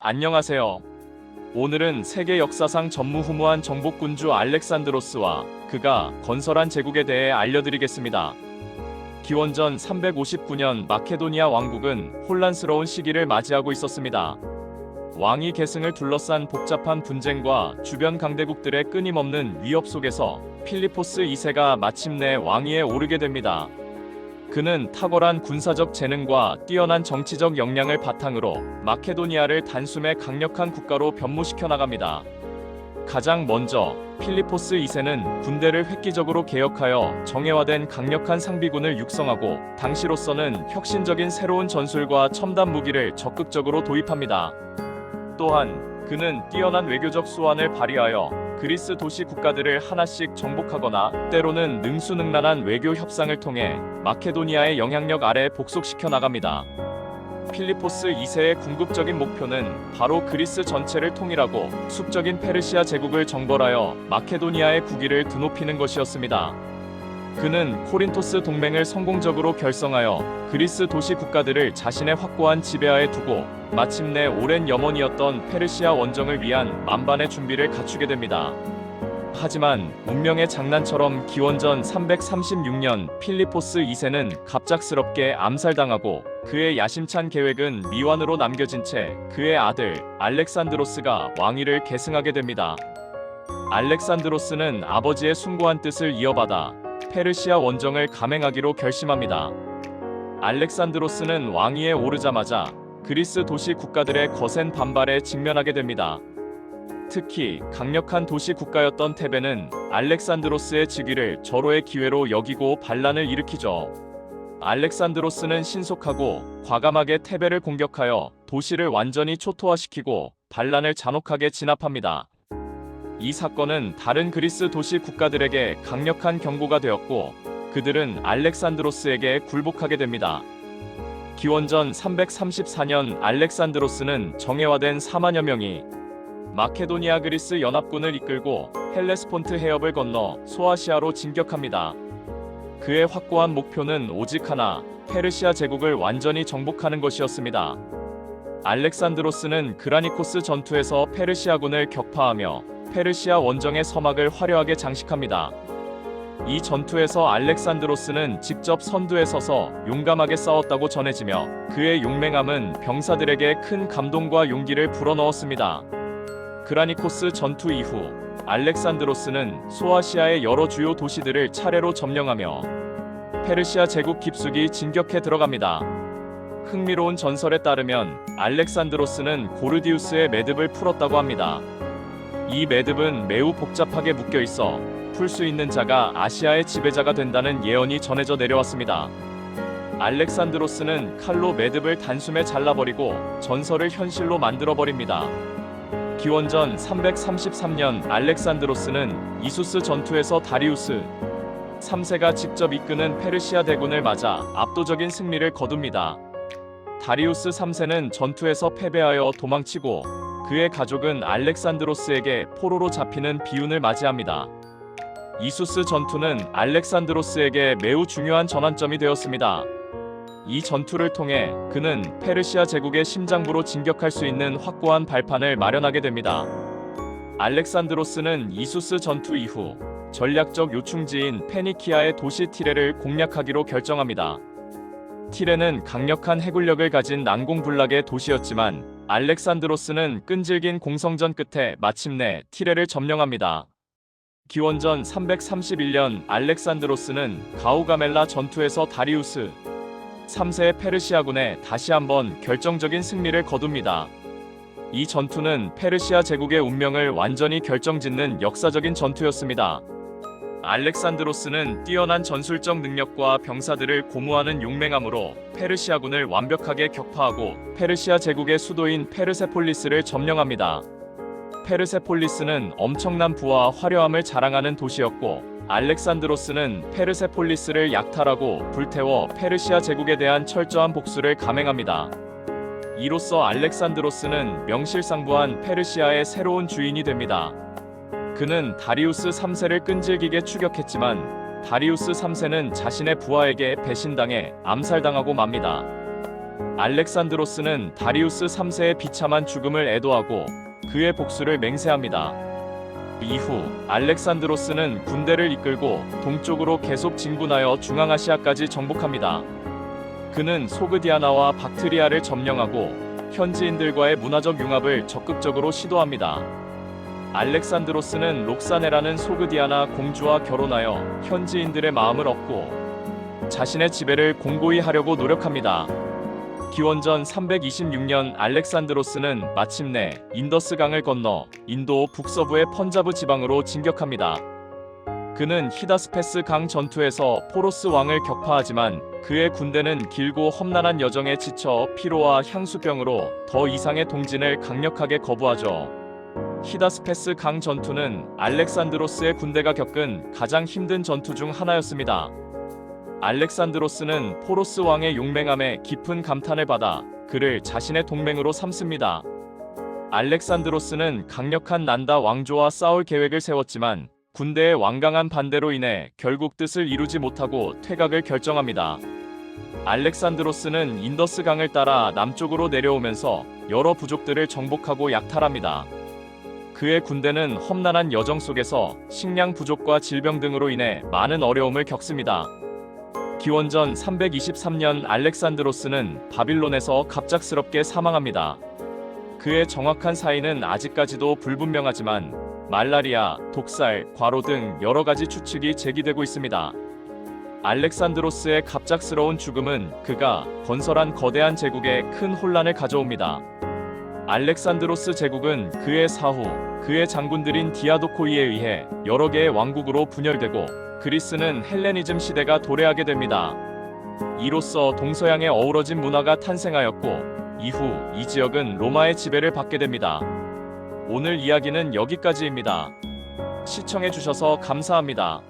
안녕하세요. 오늘은 세계 역사상 전무후무한 정복군주 알렉산드로스와 그가 건설한 제국에 대해 알려드리겠습니다. 기원전 359년 마케도니아 왕국은 혼란스러운 시기를 맞이하고 있었습니다. 왕위 계승을 둘러싼 복잡한 분쟁과 주변 강대국들의 끊임없는 위협 속에서 필리포스 2세가 마침내 왕위에 오르게 됩니다. 그는 탁월한 군사적 재능과 뛰어난 정치적 역량을 바탕으로 마케도니아를 단숨에 강력한 국가로 변모시켜 나갑니다. 가장 먼저 필리포스 2세는 군대를 획기적으로 개혁하여 정예화된 강력한 상비군을 육성하고 당시로서는 혁신적인 새로운 전술과 첨단 무기를 적극적으로 도입합니다. 또한 그는 뛰어난 외교적 수완을 발휘하여 그리스 도시 국가들을 하나씩 정복하거나 때로는 능수능란한 외교 협상을 통해 마케도니아의 영향력 아래 복속시켜 나갑니다. 필리포스 2세의 궁극적인 목표는 바로 그리스 전체를 통일하고 숙적인 페르시아 제국을 정벌하여 마케도니아의 국위를 드높이는 것이었습니다. 그는 코린토스 동맹을 성공적으로 결성하여 그리스 도시 국가들을 자신의 확고한 지배하에 두고 마침내 오랜 염원이었던 페르시아 원정을 위한 만반의 준비를 갖추게 됩니다. 하지만 운명의 장난처럼 기원전 336년 필리포스 2세는 갑작스럽게 암살당하고 그의 야심찬 계획은 미완으로 남겨진 채 그의 아들 알렉산드로스가 왕위를 계승하게 됩니다. 알렉산드로스는 아버지의 숭고한 뜻을 이어받아 페르시아 원정을 감행하기로 결심합니다. 알렉산드로스는 왕위에 오르자마자 그리스 도시 국가들의 거센 반발에 직면하게 됩니다. 특히 강력한 도시 국가였던 테베는 알렉산드로스의 즉위를 절호의 기회로 여기고 반란을 일으키죠. 알렉산드로스는 신속하고 과감하게 테베를 공격하여 도시를 완전히 초토화시키고 반란을 잔혹하게 진압합니다. 이 사건은 다른 그리스 도시 국가들에게 강력한 경고가 되었고 그들은 알렉산드로스에게 굴복하게 됩니다. 기원전 334년 알렉산드로스는 정예화된 4만여 명이 마케도니아 그리스 연합군을 이끌고 헬레스폰트 해협을 건너 소아시아로 진격합니다. 그의 확고한 목표는 오직 하나, 페르시아 제국을 완전히 정복하는 것이었습니다. 알렉산드로스는 그라니코스 전투에서 페르시아군을 격파하며 페르시아 원정의 서막을 화려하게 장식합니다. 이 전투에서 알렉산드로스는 직접 선두에 서서 용감하게 싸웠다고 전해지며 그의 용맹함은 병사들에게 큰 감동과 용기를 불어넣었습니다. 그라니코스 전투 이후 알렉산드로스는 소아시아의 여러 주요 도시들을 차례로 점령하며 페르시아 제국 깊숙이 진격해 들어갑니다. 흥미로운 전설에 따르면 알렉산드로스는 고르디우스의 매듭을 풀었다고 합니다. 이 매듭은 매우 복잡하게 묶여 있어 풀 수 있는 자가 아시아의 지배자가 된다는 예언이 전해져 내려왔습니다. 알렉산드로스는 칼로 매듭을 단숨에 잘라버리고 전설을 현실로 만들어버립니다. 기원전 333년 알렉산드로스는 이수스 전투에서 다리우스 3세가 직접 이끄는 페르시아 대군을 맞아 압도적인 승리를 거둡니다. 다리우스 3세는 전투에서 패배하여 도망치고 그의 가족은 알렉산드로스에게 포로로 잡히는 비운을 맞이합니다. 이수스 전투는 알렉산드로스에게 매우 중요한 전환점이 되었습니다. 이 전투를 통해 그는 페르시아 제국의 심장부로 진격할 수 있는 확고한 발판을 마련하게 됩니다. 알렉산드로스는 이수스 전투 이후 전략적 요충지인 페니키아의 도시 티레를 공략하기로 결정합니다. 티레는 강력한 해군력을 가진 난공불락의 도시였지만 알렉산드로스는 끈질긴 공성전 끝에 마침내 티레를 점령합니다. 기원전 331년 알렉산드로스는 가우가멜라 전투에서 다리우스 3세의 페르시아군에 다시 한번 결정적인 승리를 거둡니다. 이 전투는 페르시아 제국의 운명을 완전히 결정짓는 역사적인 전투였습니다. 알렉산드로스는 뛰어난 전술적 능력과 병사들을 고무하는 용맹함으로 페르시아군을 완벽하게 격파하고 페르시아 제국의 수도인 페르세폴리스를 점령합니다. 페르세폴리스는 엄청난 부와 화려함을 자랑하는 도시였고 알렉산드로스는 페르세폴리스를 약탈하고 불태워 페르시아 제국에 대한 철저한 복수를 감행합니다. 이로써 알렉산드로스는 명실상부한 페르시아의 새로운 주인이 됩니다. 그는 다리우스 3세를 끈질기게 추격했지만 다리우스 3세는 자신의 부하에게 배신당해 암살당하고 맙니다. 알렉산드로스는 다리우스 3세의 비참한 죽음을 애도하고 그의 복수를 맹세합니다. 이후 알렉산드로스는 군대를 이끌고 동쪽으로 계속 진군하여 중앙아시아까지 정복합니다. 그는 소그디아나와 박트리아를 점령하고 현지인들과의 문화적 융합을 적극적으로 시도합니다. 알렉산드로스는 록사네라는 소그디아나 공주와 결혼하여 현지인들의 마음을 얻고 자신의 지배를 공고히 하려고 노력합니다. 기원전 326년 알렉산드로스는 마침내 인더스강을 건너 인도 북서부의 펀자브 지방으로 진격합니다. 그는 히다스페스 강 전투에서 포로스 왕을 격파하지만 그의 군대는 길고 험난한 여정에 지쳐 피로와 향수병으로 더 이상의 동진을 강력하게 거부하죠. 히다스페스 강 전투는 알렉산드로스의 군대가 겪은 가장 힘든 전투 중 하나였습니다. 알렉산드로스는 포로스 왕의 용맹함에 깊은 감탄을 받아 그를 자신의 동맹으로 삼습니다. 알렉산드로스는 강력한 난다 왕조와 싸울 계획을 세웠지만 군대의 완강한 반대로 인해 결국 뜻을 이루지 못하고 퇴각을 결정합니다. 알렉산드로스는 인더스 강을 따라 남쪽으로 내려오면서 여러 부족들을 정복하고 약탈합니다. 그의 군대는 험난한 여정 속에서 식량 부족과 질병 등으로 인해 많은 어려움을 겪습니다. 기원전 323년 알렉산드로스는 바빌론에서 갑작스럽게 사망합니다. 그의 정확한 사인은 아직까지도 불분명하지만 말라리아, 독살, 과로 등 여러 가지 추측이 제기되고 있습니다. 알렉산드로스의 갑작스러운 죽음은 그가 건설한 거대한 제국에 큰 혼란을 가져옵니다. 알렉산드로스 제국은 그의 사후, 그의 장군들인 디아도코이에 의해 여러 개의 왕국으로 분열되고 그리스는 헬레니즘 시대가 도래하게 됩니다. 이로써 동서양의 어우러진 문화가 탄생하였고 이후 이 지역은 로마의 지배를 받게 됩니다. 오늘 이야기는 여기까지입니다. 시청해주셔서 감사합니다.